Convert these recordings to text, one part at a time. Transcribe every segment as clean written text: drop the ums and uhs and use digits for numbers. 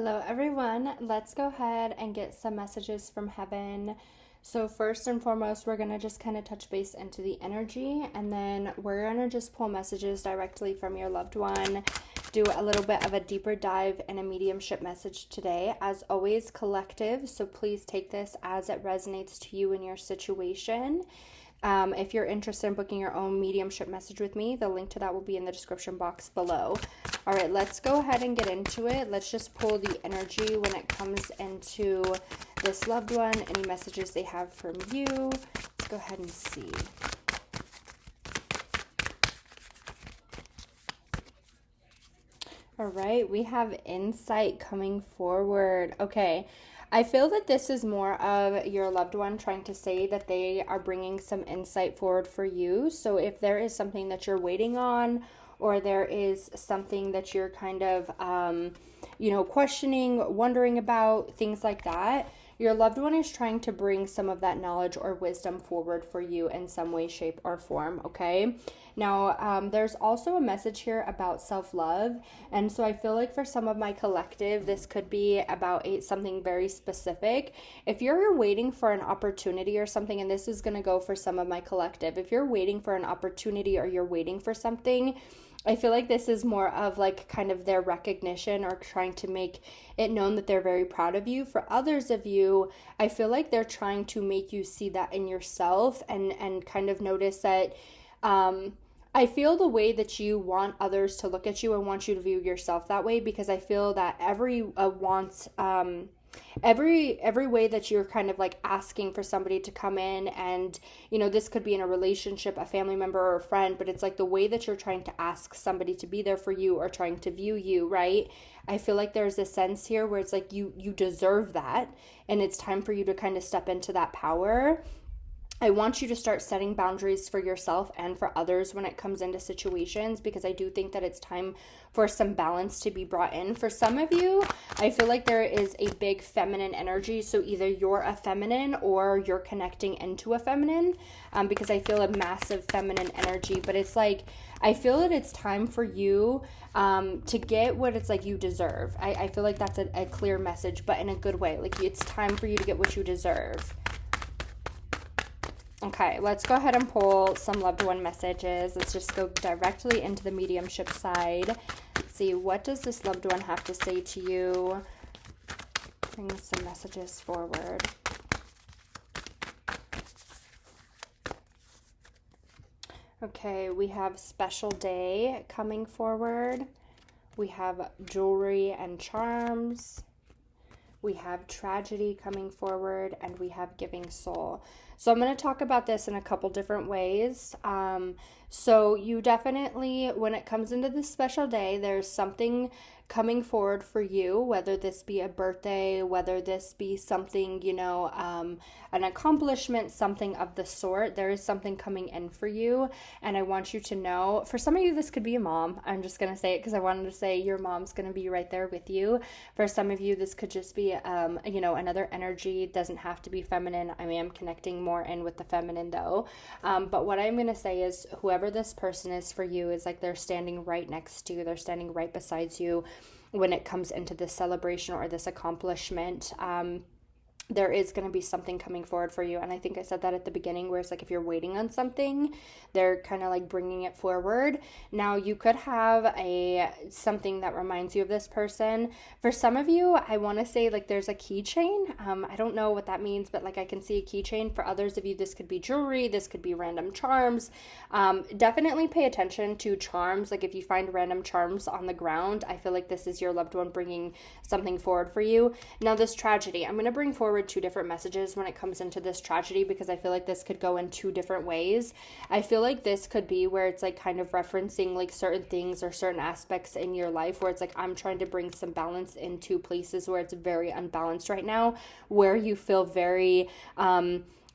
Hello, everyone. Let's go ahead and get some messages from heaven. So, first and foremost, we're going to just kind of touch base into the energy, and then we're going to just pull messages directly from your loved one, do a little bit of a deeper dive in a mediumship message today. As always, collective, so please take this as it resonates to you and your situation. If you're interested in booking your own mediumship message with me, the link to that will be in the description box below. All right, let's go ahead and get into it. Let's just pull the energy when it comes into this loved one, any messages they have from you. Let's go ahead and see. All right, we have insight coming forward. Okay. I feel that this is more of your loved one trying to say that they are bringing some insight forward for you. So if there is something that you're waiting on, or there is something that you're kind of, questioning, wondering about, things like that, your loved one is trying to bring some of that knowledge or wisdom forward for you in some way, shape, or form, okay? Now, there's also a message here about self-love, and so I feel like for some of my collective, this could be about something very specific. If you're waiting for an opportunity or something, and this is going to go for some of my collective, if you're waiting for an opportunity or you're waiting for something, I feel like this is more of like kind of their recognition or trying to make it known that they're very proud of you. For others of you, I feel like they're trying to make you see that in yourself and kind of notice that I feel the way that you want others to look at you and want you to view yourself that way, because I feel that every way that you're kind of like asking for somebody to come in, and this could be in a relationship, a family member or a friend, but it's like the way that you're trying to ask somebody to be there for you or trying to view you, right? I feel like there's a sense here where it's like you deserve that, and it's time for you to kind of step into that power. I want you to start setting boundaries for yourself and for others when it comes into situations, because I do think that it's time for some balance to be brought in. For some of you, I feel like there is a big feminine energy. So either you're a feminine or you're connecting into a feminine, because I feel a massive feminine energy. But it's like, I feel that it's time for you to get what it's like you deserve. I feel like that's a clear message, but in a good way. Like, it's time for you to get what you deserve. Okay, let's go ahead and pull some loved one messages. Let's just go directly into the mediumship side. Let's see, what does this loved one have to say to you? Bring some messages forward. Okay, we have special day coming forward. We have jewelry and charms. We have tragedy coming forward, and we have giving soul. So I'm going to talk about this in a couple different ways. So you definitely, when it comes into this special day, there's something coming forward for you, whether this be a birthday, whether this be something, an accomplishment, something of the sort. There is something coming in for you, and I want you to know, for some of you, this could be a mom. I'm just going to say it because I wanted to say your mom's going to be right there with you. For some of you, this could just be, another energy. It doesn't have to be feminine. I am connecting more in with the feminine though. But what I'm going to say is, whoever this person is for you is like they're standing right next to you. They're standing right beside you when it comes into this celebration or this accomplishment. There is going to be something coming forward for you. And I think I said that at the beginning, where it's like if you're waiting on something, they're kind of like bringing it forward. Now, you could have something that reminds you of this person. For some of you, I want to say like there's a keychain. I don't know what that means, but like I can see a keychain. For others of you, this could be jewelry. This could be random charms. Definitely pay attention to charms. Like if you find random charms on the ground, I feel like this is your loved one bringing something forward for you. Now, this tragedy, I'm going to bring forward two different messages when it comes into this tragedy, because I feel like this could go in two different ways. I feel like this could be where it's like kind of referencing like certain things or certain aspects in your life where it's like I'm trying to bring some balance into places where it's very unbalanced right now, where you feel very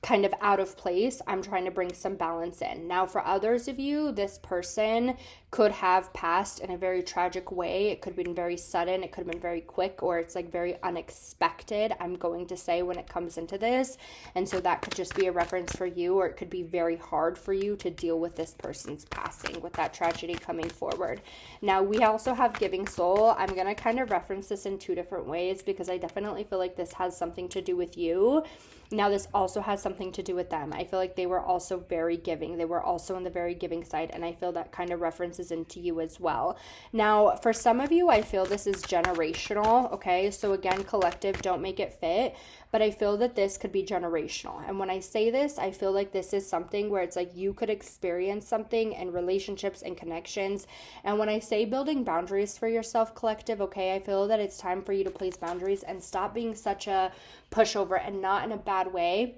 kind of out of place. I'm trying to bring some balance in. Now, for others of you, this person could have passed in a very tragic way. It could have been very sudden. It could have been very quick, or it's like very unexpected, I'm going to say, when it comes into this. And so that could just be a reference for you, or it could be very hard for you to deal with this person's passing, with that tragedy coming forward. Now, we also have Giving Soul. I'm going to kind of reference this in two different ways because I definitely feel like this has something to do with you. Now, this also has something to do with them. I feel like they were also very giving. They were also on the very giving side, and I feel that kind of references into you as well. Now, for some of you, I feel this is generational, okay? So again, collective, don't make it fit, but I feel that this could be generational. And when I say this, I feel like this is something where it's like you could experience something in relationships and connections. And when I say building boundaries for yourself, collective, okay, I feel that it's time for you to place boundaries and stop being such a pushover, and not in a bad way.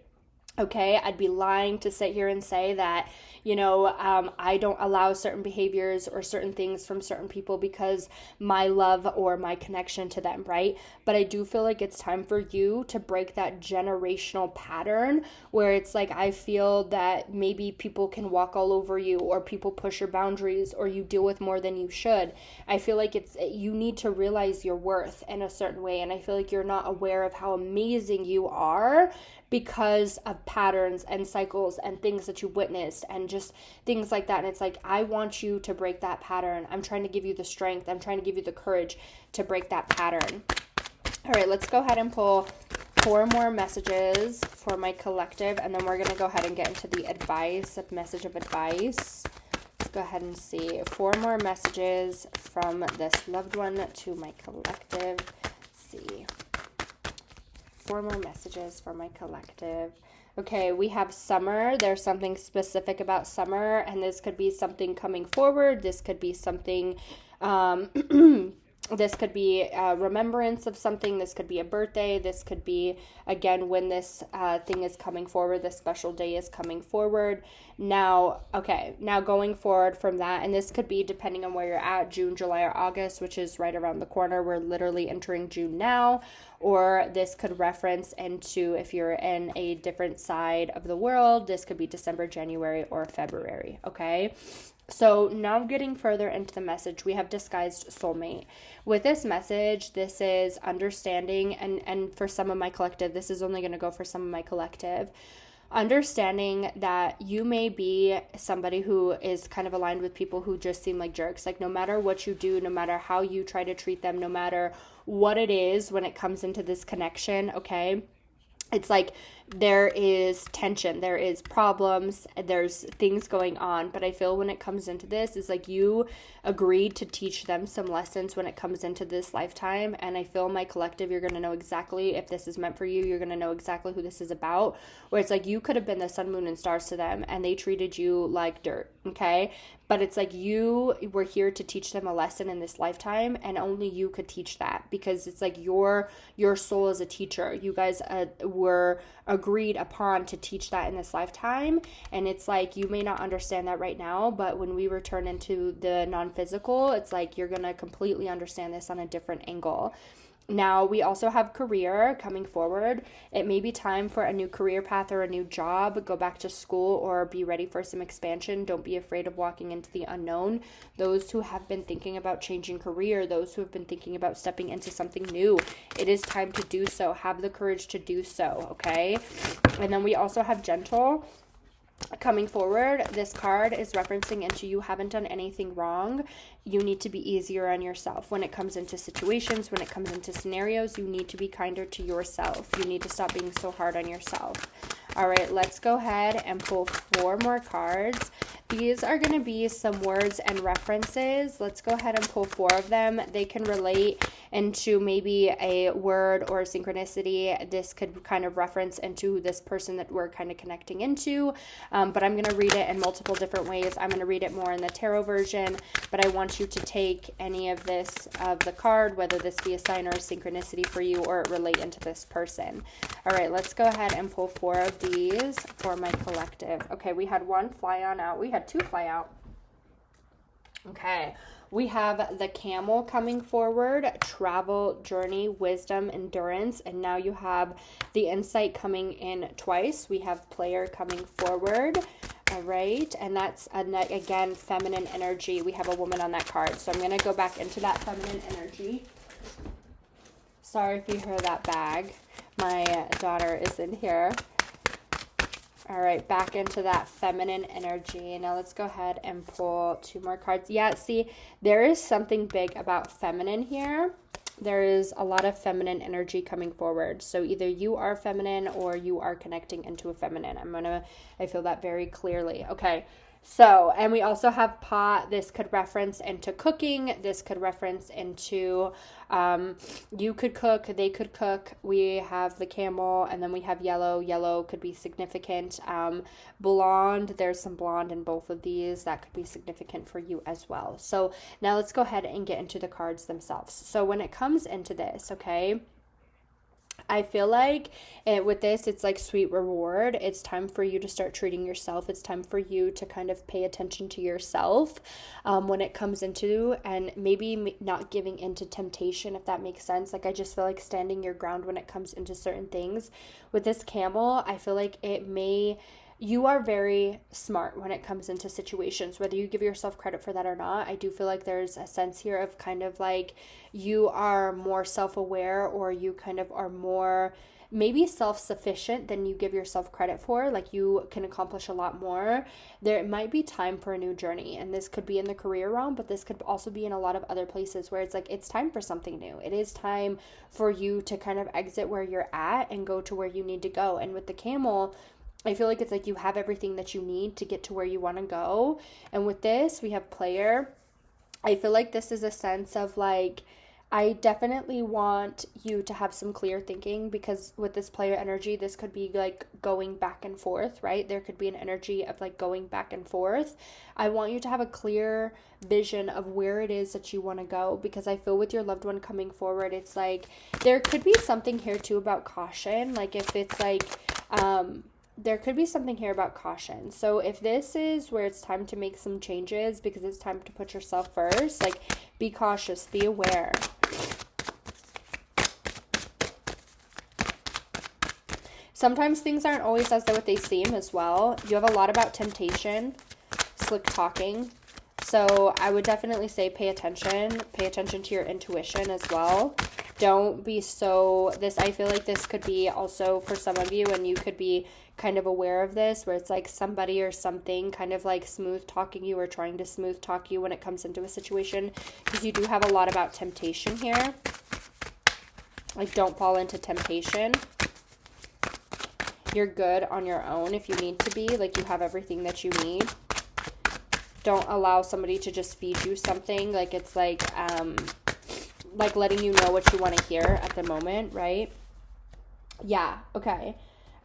Okay, I'd be lying to sit here and say that, I don't allow certain behaviors or certain things from certain people because my love or my connection to them, right? But I do feel like it's time for you to break that generational pattern where it's like, I feel that maybe people can walk all over you, or people push your boundaries, or you deal with more than you should. I feel like you need to realize your worth in a certain way. And I feel like you're not aware of how amazing you are because of patterns and cycles and things that you witnessed and just things like that. And it's like, I want you to break that pattern. I'm trying to give you the strength. I'm trying to give you the courage to break that pattern. All right, let's go ahead and pull 4 more messages for my collective, and then we're going to go ahead and get into the message of advice. Let's go ahead and see 4 more messages from this loved one to my collective. Let's see. 4 more messages for my collective. Okay, we have summer. There's something specific about summer, and this could be something coming forward. This could be something, this could be a remembrance of something. This could be a birthday. This could be, again, when this thing is coming forward, this special day is coming forward. Now going forward from that, and this could be depending on where you're at, June, July, or August, which is right around the corner. We're literally entering June now. Or this could reference into, if you're in a different side of the world, this could be December, January, or February, okay? So now getting further into the message, we have disguised soulmate. With this message, this is understanding, and for some of my collective, this is only going to go for some of my collective, understanding that you may be somebody who is kind of aligned with people who just seem like jerks. Like, no matter what you do, no matter how you try to treat them, no matter what it is when it comes into this connection, okay? It's like there is tension, there is problems, there's things going on, but I feel when it comes into this, it's like you agreed to teach them some lessons when it comes into this lifetime, and I feel my collective, you're going to know exactly if this is meant for you, you're going to know exactly who this is about, where it's like you could have been the sun, moon, and stars to them, and they treated you like dirt, okay? But it's like you were here to teach them a lesson in this lifetime, and only you could teach that, because it's like your soul is a teacher. You guys were agreed upon to teach that in this lifetime, and it's like you may not understand that right now, but when we return into the non-physical, it's like you're going to completely understand this on a different angle. Now, we also have career coming forward. It may be time for a new career path or a new job, go back to school, or be ready for some expansion. Don't be afraid of walking into the unknown. Those who have been thinking about changing career, those who have been thinking about stepping into something new, it is time to do so. Have the courage to do so, okay? And then we also have gentle. Coming forward, this card is referencing into you haven't done anything wrong. You need to be easier on yourself. When it comes into situations, when it comes into scenarios, you need to be kinder to yourself. You need to stop being so hard on yourself. All right, let's go ahead and pull 4 more cards. These are going to be some words and references. Let's go ahead and pull 4 of them. They can relate into maybe a word or a synchronicity. This could kind of reference into this person that we're kind of connecting into, but I'm going to read it in multiple different ways. I'm going to read it more in the tarot version, but I want you to take any of this of the card, whether this be a sign or a synchronicity for you, or it relate into this person. All right, let's go ahead and pull 4 of these for my collective. Okay, we had 1 fly on out. We had 2 fly out. Okay, We have the Camel coming forward, travel, journey, wisdom, endurance, and now you have the Insight coming in twice. We have Player coming forward. All right, and that's, again, feminine energy. We have a woman on that card. So I'm going to go back into that feminine energy. Sorry if you hear that bag. My daughter is in here. All right, back into that feminine energy. Now let's go ahead and pull 2 more cards. Yeah, see, there is something big about feminine here. There is a lot of feminine energy coming forward. So either you are feminine or you are connecting into a feminine. I feel that very clearly. Okay. So, and we also have pot. This could reference into cooking. This could reference into, you could cook, they could cook. We have the Camel, and then we have yellow. Yellow could be significant. Blonde, there's some blonde in both of these. That could be significant for you as well. So now let's go ahead and get into the cards themselves. So when it comes into this, okay, I feel like with this, it's like sweet reward. It's time for you to start treating yourself. It's time for you to kind of pay attention to yourself when it comes into, and maybe not giving into temptation, if that makes sense. Like, I just feel like standing your ground when it comes into certain things. With this Camel, I feel like you are very smart when it comes into situations, whether you give yourself credit for that or not. I do feel like there's a sense here of kind of like you are more self-aware, or you kind of are more maybe self-sufficient than you give yourself credit for. Like, you can accomplish a lot more. There might be time for a new journey, and this could be in the career realm, but this could also be in a lot of other places where it's like it's time for something new. It is time for you to kind of exit where you're at and go to where you need to go. And with the Camel, I feel like it's like you have everything that you need to get to where you want to go. And with this, we have Player. I feel like this is a sense of like, I definitely want you to have some clear thinking, because with this Player energy, this could be like going back and forth, right? There could be an energy of like going back and forth. I want you to have a clear vision of where it is that you want to go, because I feel with your loved one coming forward, it's like there could be something here too about caution. Like, if it's like, there could be something here about caution. So if this is where it's time to make some changes because it's time to put yourself first, like, be cautious, be aware. Sometimes things aren't always as what they seem as well. You have a lot about temptation, slick talking. So I would definitely say pay attention to your intuition as well. Don't be so, I feel like this could be also for some of you, and you could be kind of aware of this, where it's like somebody or something kind of like smooth talking you or trying to smooth talk you when it comes into a situation, because you do have a lot about temptation here. Like, don't fall into temptation. You're good on your own if you need to be. Like, you have everything that you need. Don't allow somebody to just feed you something. Like, it's like letting you know what you want to hear at the moment, right? Yeah, okay.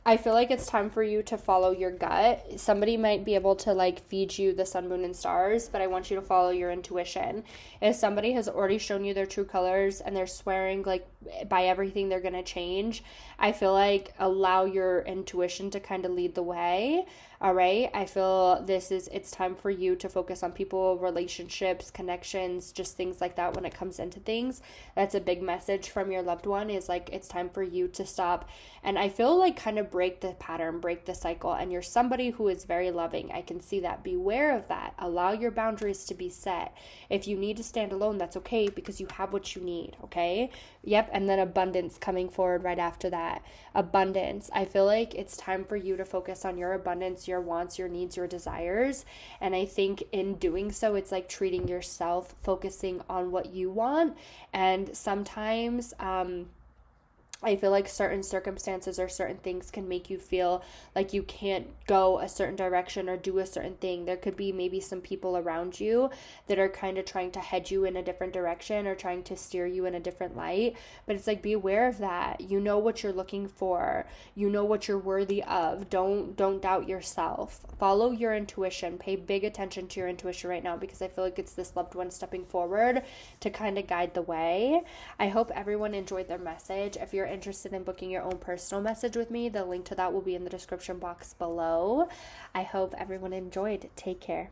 I feel like it's time for you to follow your gut. Somebody might be able to like feed you the sun, moon, and stars, but I want you to follow your intuition. If somebody has already shown you their true colors and they're swearing like by everything they're going to change, I feel like allow your intuition to kind of lead the way. All right. I feel it's time for you to focus on people, relationships, connections, just things like that when it comes into things. That's a big message from your loved one, is like, it's time for you to stop. And I feel like kind of break the pattern, break the cycle. And you're somebody who is very loving. I can see that. Beware of that. Allow your boundaries to be set. If you need to stand alone, that's okay, because you have what you need. Okay. Yep. And then abundance coming forward right after that. Abundance. I feel like it's time for you to focus on your abundance, your wants, your needs, your desires. And I think in doing so, it's like treating yourself, focusing on what you want. And sometimes, I feel like certain circumstances or certain things can make you feel like you can't go a certain direction or do a certain thing. There could be maybe some people around you that are kind of trying to head you in a different direction or trying to steer you in a different light. But it's like, be aware of that. You know what you're looking for. You know what you're worthy of. Don't doubt yourself. Follow your intuition. Pay big attention to your intuition right now, because I feel like it's this loved one stepping forward to kind of guide the way. I hope everyone enjoyed their message. If you're interested in booking your own personal message with me, the link to that will be in the description box below. I hope everyone enjoyed. Take care.